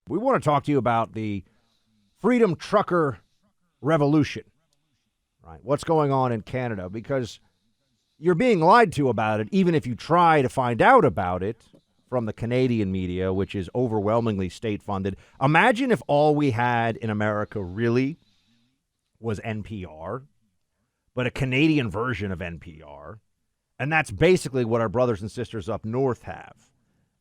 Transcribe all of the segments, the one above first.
We want to talk to you about the Freedom Trucker Revolution, right? What's going on in Canada? Because you're being lied to about it, even if you try to find out about it from the Canadian media, which is overwhelmingly state-funded. Imagine if all we had in America really was NPR, but a Canadian version of NPR. And that's basically what our brothers and sisters up north have.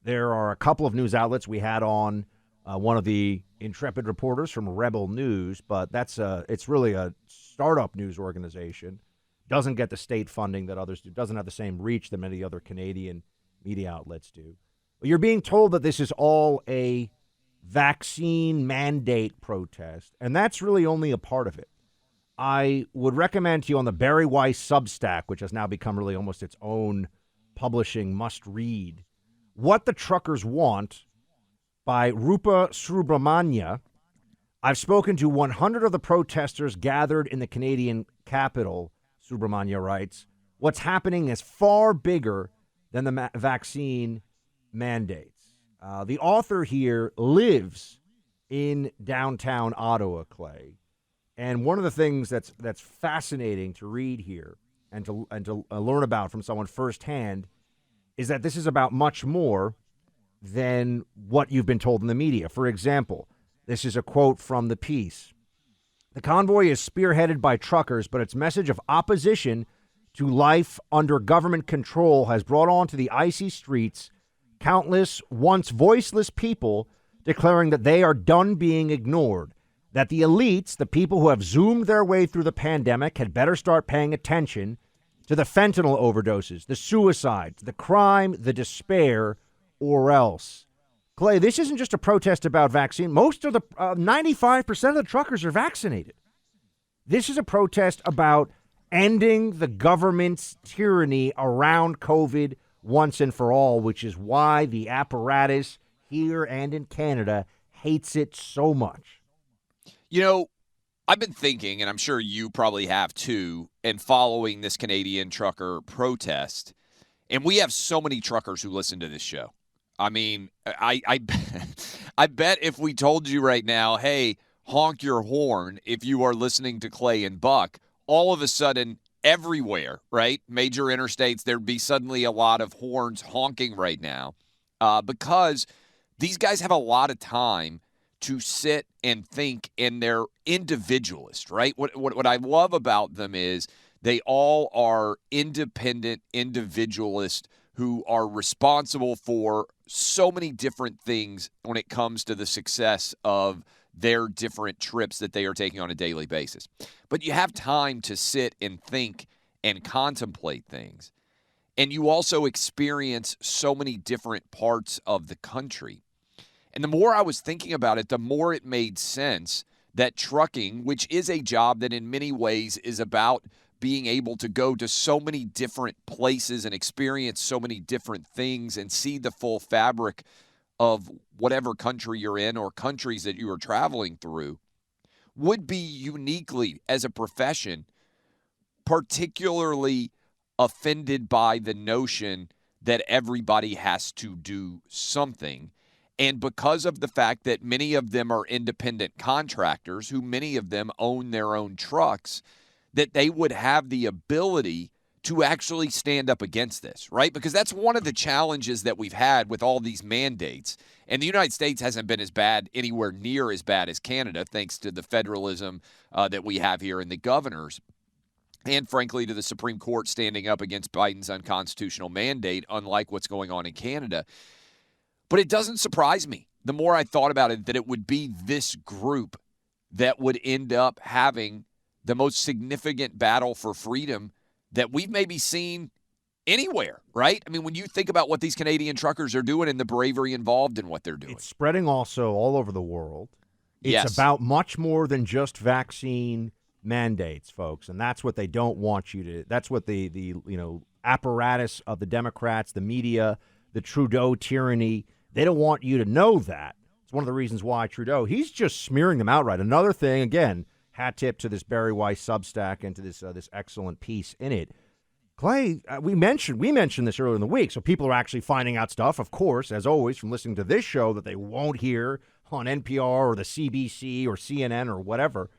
There are a couple of news outlets. We had on one of the intrepid reporters from Rebel News, but it's really a startup news organization. Doesn't get the state funding that others do. Doesn't have the same reach that many other Canadian media outlets do. But you're being told that this is all a vaccine mandate protest, and that's really only a part of it. I would recommend to you on the Barry Weiss Substack, which has now become really almost its own publishing must-read, What the Truckers Want by Rupa Subramanya. I've spoken to 100 of the protesters gathered in the Canadian capital, Subramanya writes. What's happening is far bigger than the vaccine mandates. The author here lives in downtown Ottawa, Clay. And one of the things that's fascinating to read here and to learn about from someone firsthand is that this is about much more than what you've been told in the media. For example, this is a quote from the piece. The convoy is spearheaded by truckers, but its message of opposition to life under government control has brought onto the icy streets countless once voiceless people declaring that they are done being ignored, that the elites, the people who have zoomed their way through the pandemic, had better start paying attention to the fentanyl overdoses, the suicides, the crime, the despair, or else. Clay, this isn't just a protest about vaccine. Most of the 95% of the truckers are vaccinated. This is a protest about ending the government's tyranny around COVID once and for all, which is why the apparatus here and in Canada hates it so much. You know, I've been thinking, and I'm sure you probably have too, and following this Canadian trucker protest, and we have so many truckers who listen to this show. I mean, I bet if we told you right now, hey, honk your horn if you are listening to Clay and Buck, all of a sudden, everywhere, right, major interstates, there'd be suddenly a lot of horns honking right now because these guys have a lot of time to sit and think, and they're individualist, right? What I love about them is they all are independent individualists who are responsible for so many different things when it comes to the success of their different trips that they are taking on a daily basis. But you have time to sit and think and contemplate things. And you also experience so many different parts of the country. And the more I was thinking about it, the more it made sense that trucking, which is a job that in many ways is about being able to go to so many different places and experience so many different things and see the full fabric of whatever country you're in or countries that you are traveling through, would be uniquely, as a profession, particularly offended by the notion that everybody has to do something. And because of the fact that many of them are independent contractors, who many of them own their own trucks, that they would have the ability to actually stand up against this, right? Because that's one of the challenges that we've had with all these mandates. And the United States hasn't been as bad, anywhere near as bad as Canada, thanks to the federalism that we have here in the governors. And frankly, to the Supreme Court standing up against Biden's unconstitutional mandate, unlike what's going on in Canada. But it doesn't surprise me, the more I thought about it, that it would be this group that would end up having the most significant battle for freedom that we've maybe seen anywhere, right? I mean, when you think about what these Canadian truckers are doing and the bravery involved in what they're doing. It's spreading also all over the world. It's yes. about much more than just vaccine mandates, folks, and that's what they don't want you to. That's what the apparatus of the Democrats, the media, the Trudeau tyranny, they don't want you to know that. It's one of the reasons why Trudeau, he's just smearing them outright. Another thing, again, hat tip to this Barry Weiss Substack and to this excellent piece in it. Clay, we mentioned this earlier in the week, so people are actually finding out stuff, of course, as always, from listening to this show that they won't hear on NPR or the CBC or CNN or whatever,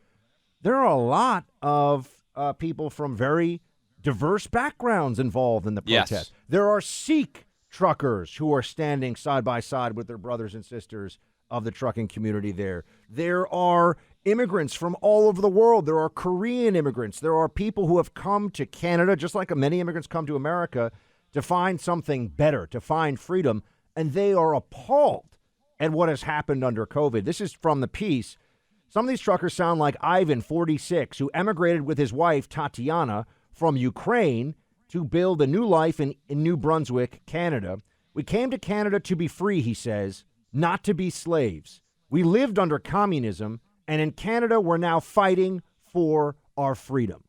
there are a lot of people from very diverse backgrounds involved in the protest. Yes. There are Sikh truckers who are standing side by side with their brothers and sisters of the trucking community there. There are immigrants from all over the world. There are Korean immigrants. There are people who have come to Canada, just like many immigrants come to America, to find something better, to find freedom, and they are appalled at what has happened under COVID. This is from the piece. Some of these truckers sound like Ivan, 46, who emigrated with his wife, Tatiana, from Ukraine to build a new life in New Brunswick, Canada. We came to Canada to be free, he says, not to be slaves. We lived under communism, and in Canada, we're now fighting for our freedom.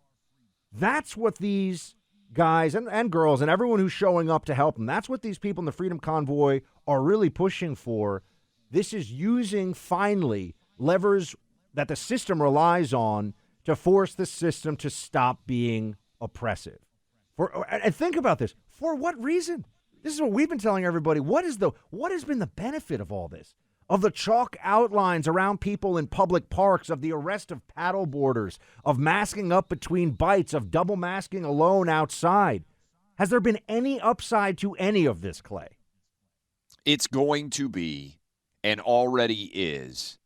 That's what these guys and girls and everyone who's showing up to help them, that's what these people in the Freedom Convoy are really pushing for. This is using, finally, levers that the system relies on to force the system to stop being oppressive. And think about this. For what reason? This is what we've been telling everybody. What has been the benefit of all this? Of the chalk outlines around people in public parks, of the arrest of paddleboarders, of masking up between bites, of double masking alone outside. Has there been any upside to any of this, Clay? It's going to be, and already is,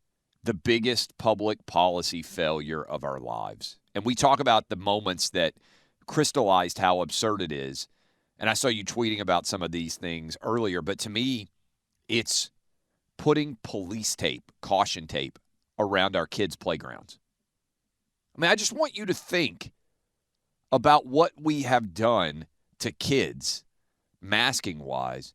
the biggest public policy failure of our lives. And we talk about the moments that crystallized how absurd it is. And I saw you tweeting about some of these things earlier, but to me, it's putting police tape, caution tape, around our kids' playgrounds. I mean, I just want you to think about what we have done to kids, masking-wise.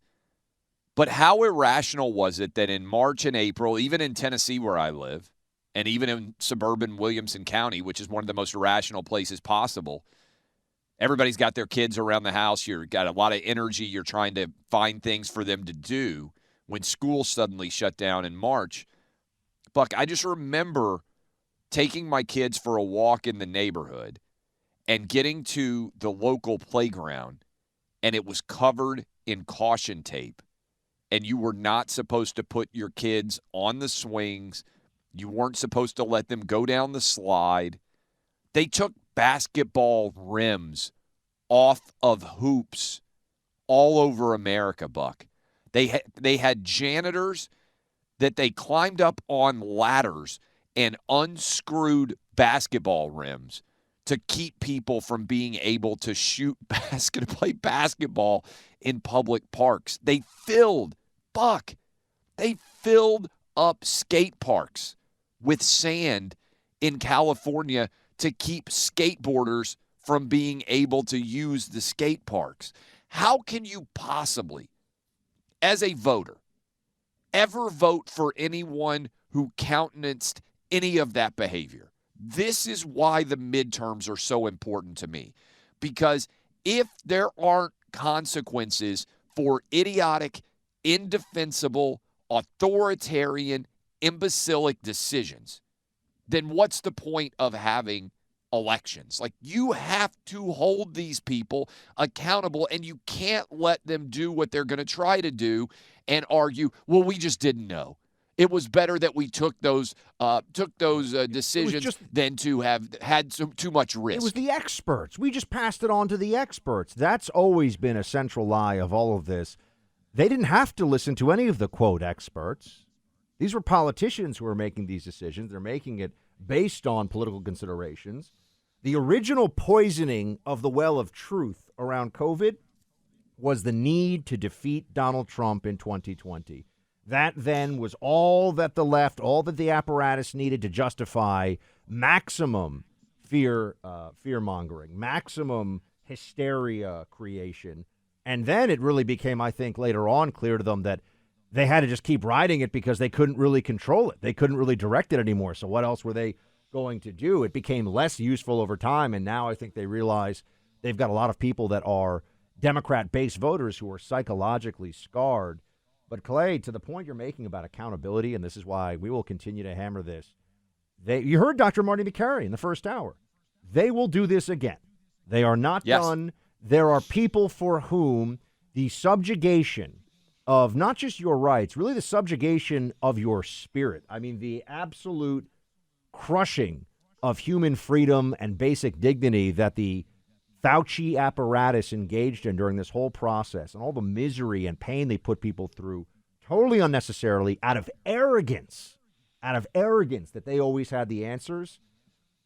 But how irrational was it that in March and April, even in Tennessee where I live, and even in suburban Williamson County, which is one of the most irrational places possible, everybody's got their kids around the house. You've got a lot of energy. You're trying to find things for them to do. When school suddenly shut down in March, Buck, I just remember taking my kids for a walk in the neighborhood and getting to the local playground, and it was covered in caution tape, and you were not supposed to put your kids on the swings. You weren't supposed to let them go down the slide. They took basketball rims off of hoops all over America, Buck. They had janitors that they climbed up on ladders and unscrewed basketball rims to keep people from being able to play basketball in public parks. They filled up skate parks with sand in California to keep skateboarders from being able to use the skate parks. How can you possibly, as a voter, ever vote for anyone who countenanced any of that behavior? This is why the midterms are so important to me. Because if there aren't consequences for idiotic, indefensible, authoritarian, imbecilic decisions, then what's the point of having elections? Like, you have to hold these people accountable, and you can't let them do what they're going to try to do and argue, well, we just didn't know. It was better that we took those decisions than to have had too much risk. It was the experts. We just passed it on to the experts. That's always been a central lie of all of this. They didn't have to listen to any of the, quote, experts. These were politicians who were making these decisions. They're making it based on political considerations. The original poisoning of the well of truth around COVID was the need to defeat Donald Trump in 2020. That then was all that the left, all that the apparatus needed to justify maximum fear-mongering, maximum hysteria creation. And then it really became, I think, later on clear to them that they had to just keep riding it because they couldn't really control it. They couldn't really direct it anymore. So what else were they going to do? It became less useful over time, and now I think they realize they've got a lot of people that are Democrat-based voters who are psychologically scarred. But, Clay, to the point you're making about accountability, and this is why we will continue to hammer this, you heard Dr. Marty McCary in the first hour. They will do this again. They are not done. There are people for whom the subjugation of not just your rights, really the subjugation of your spirit. I mean, the absolute crushing of human freedom and basic dignity that the Fauci apparatus engaged in during this whole process, and all the misery and pain they put people through totally unnecessarily out of arrogance that they always had the answers.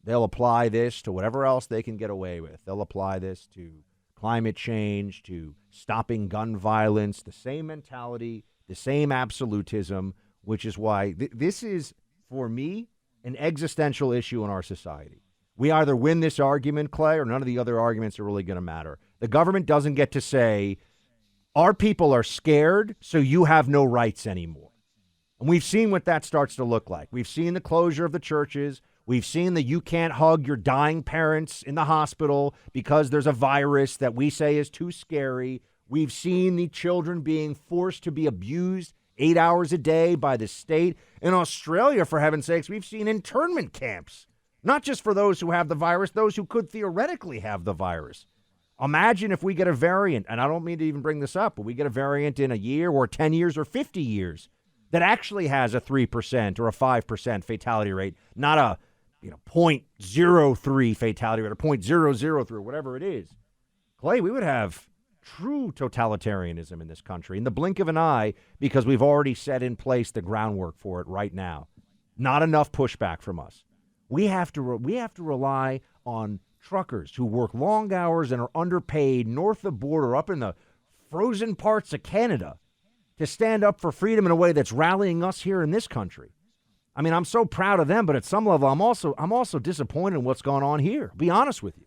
They'll apply this to whatever else they can get away with. They'll apply this to climate change, to stopping gun violence, the same mentality, the same absolutism, which is why this is, for me, an existential issue in our society. We either win this argument, Clay, or none of the other arguments are really going to matter. The government doesn't get to say, our people are scared, so you have no rights anymore. And we've seen what that starts to look like. We've seen the closure of the churches. We've seen that you can't hug your dying parents in the hospital because there's a virus that we say is too scary. We've seen the children being forced to be abused 8 hours a day by the state. In Australia, for heaven's sakes, we've seen internment camps, not just for those who have the virus, those who could theoretically have the virus. Imagine if we get a variant, and I don't mean to even bring this up, but we get a variant in a year or 10 years or 50 years that actually has a 3% or a 5% fatality rate, not a 0.03 fatality rate or 0.003 or whatever it is. Clay, we would have true totalitarianism in this country in the blink of an eye because we've already set in place the groundwork for it right now. Not enough pushback from us. We have to rely on truckers who work long hours and are underpaid north of the border, up in the frozen parts of Canada, to stand up for freedom in a way that's rallying us here in this country. I mean, I'm so proud of them, but at some level, I'm also disappointed in what's going on here. Be honest with you.